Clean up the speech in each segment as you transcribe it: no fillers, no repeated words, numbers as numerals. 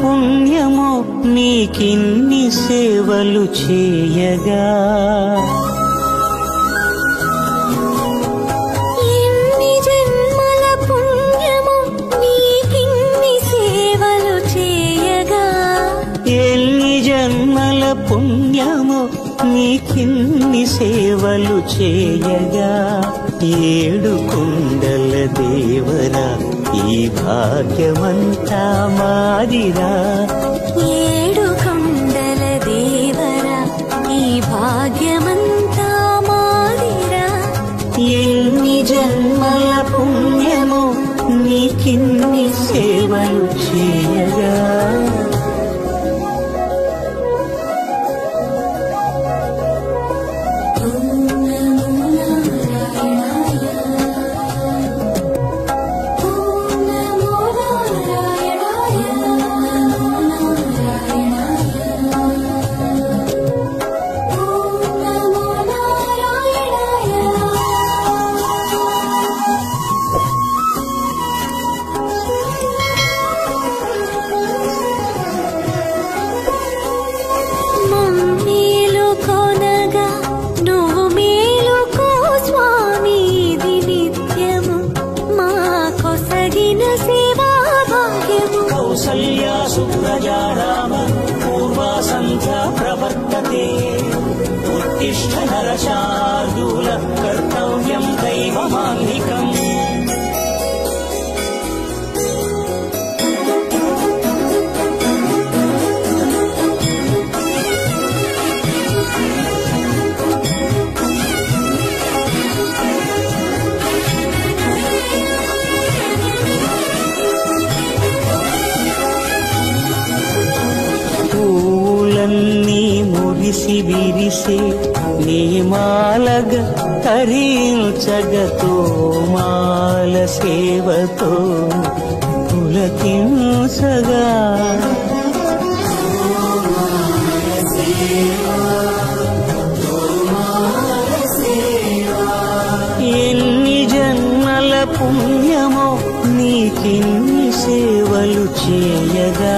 పుణ్యమో నీకిన్ని సేవలు చేయగా. ఎన్ని జన్మల పుణ్యమో నీకిన్ని సేవలు చేయగా. ఎన్ని జన్మల పుణ్యమో నీకిన్ని సేవలు చేయగా. ఏడు కొండల దేవరా ఈ భాగ్యమంతా మాదిరా. ఏడు కొండల దేవరా ఈ భాగ్యమంతా మాదిరా. ఎన్ని జన్మల పుణ్యమో నీకిన్ని సేవలు చేయగా. उत्तिष्ठ नरशार्दूल कर्तव्यं दैवमान्निकम्. పూలన్నీ మురిసి విరిసే నీమాలగ తరించగతో మాల సేవతో పులకించగా. ఎన్ని జన్మల పుణ్యమో నీకిన్ని సేవలు చేయగా.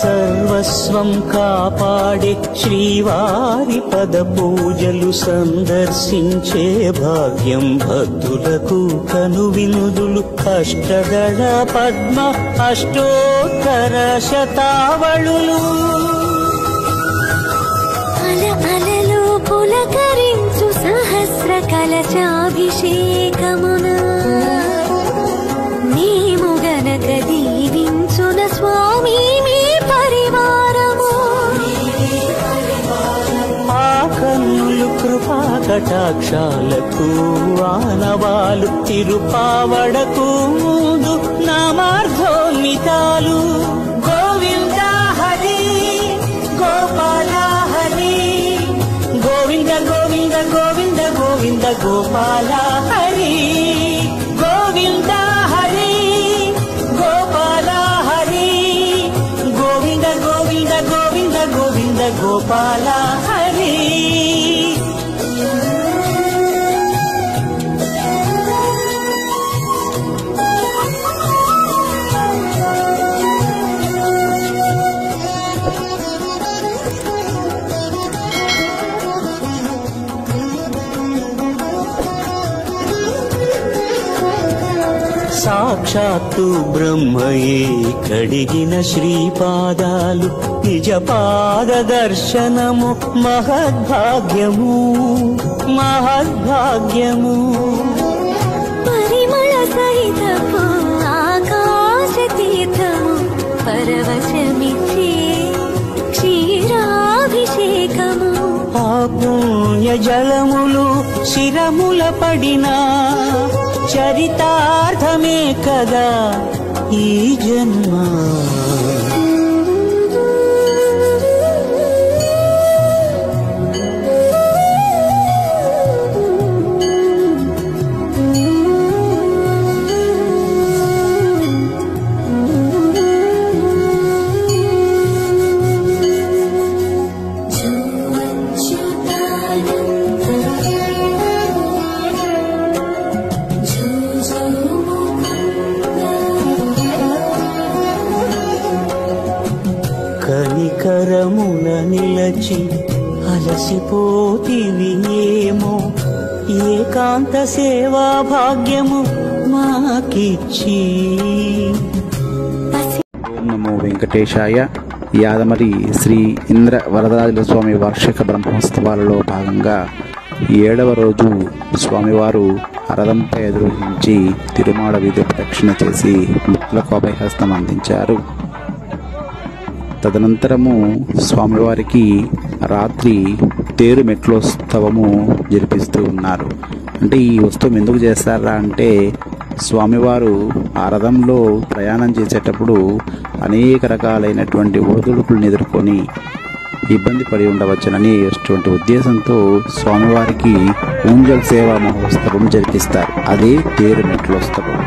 సర్వస్వం కాపాడే శ్రీవారి పద పూజలు సందర్శించే భాగ్యం భక్తులకు కనువినుదులు. అష్టదళ పద్మ అష్టోత్తర శతావళులు అలలు పులకరించు సహస్ర కలశాభిషేకమున నీము గనక దీవించున స్వామి మీ పరివారము. ఆ కన్నులు కృపా కటాక్షాలకు ఆనవాలు తిరుపావడకు ముందు నామార్థోన్మితాలు. గోవింద హరి గోపాల హరి గోవింద గోవింద గోవింద గోవింద గోపాల హరి గోవింద హరి గోపాల హరి గోవింద గోవింద గోవింద గోవింద గోపాల హరి. సాక్షాత్తు బ్రహ్మయే కడిగిన శ్రీపాదాలు నిజ పాద దర్శనము మహద్భాగ్యము మహద్భాగ్యము. పరిమళ సహితపు ఆకాశ తీర్థము పరవశమిచ్చే క్షీరాభిషేకము. ఆ పుణ్య జలములు శిరముల పడినా చరితార్థమే కదా ఈ జన్మ. కరముల నిలచి అలసిపోతివి ఏమో ఏకాంత సేవా భాగ్యము మాకిచ్చి. ఓం నమో వెంకటేశాయ. యాదమరి శ్రీ ఇంద్ర వరదరాజుల స్వామి వార్షిక బ్రహ్మోత్సవాలలో భాగంగా 7వ రోజు స్వామివారు రథంపై అధిరోహించి తిరుమాడ వీధి ప్రదక్షిణ చేసి భక్తులకు అభయహస్తం అందించారు. తదనంతరము స్వామివారికి రాత్రి తేరు మెట్లోత్సవము జరిపిస్తూ ఉన్నారు. అంటే ఈ ఉత్సవం ఎందుకు చేస్తారా అంటే స్వామివారు ఆ రథంలో ప్రయాణం చేసేటప్పుడు అనేక రకాలైనటువంటి ఒడిదుడుకులను ఎదుర్కొని ఇబ్బంది పడి ఉండవచ్చునని ఉద్దేశంతో స్వామివారికి ఊంజల్ సేవా మహోత్సవం జరిపిస్తారు. అదే తేరు మెట్లోత్సవం.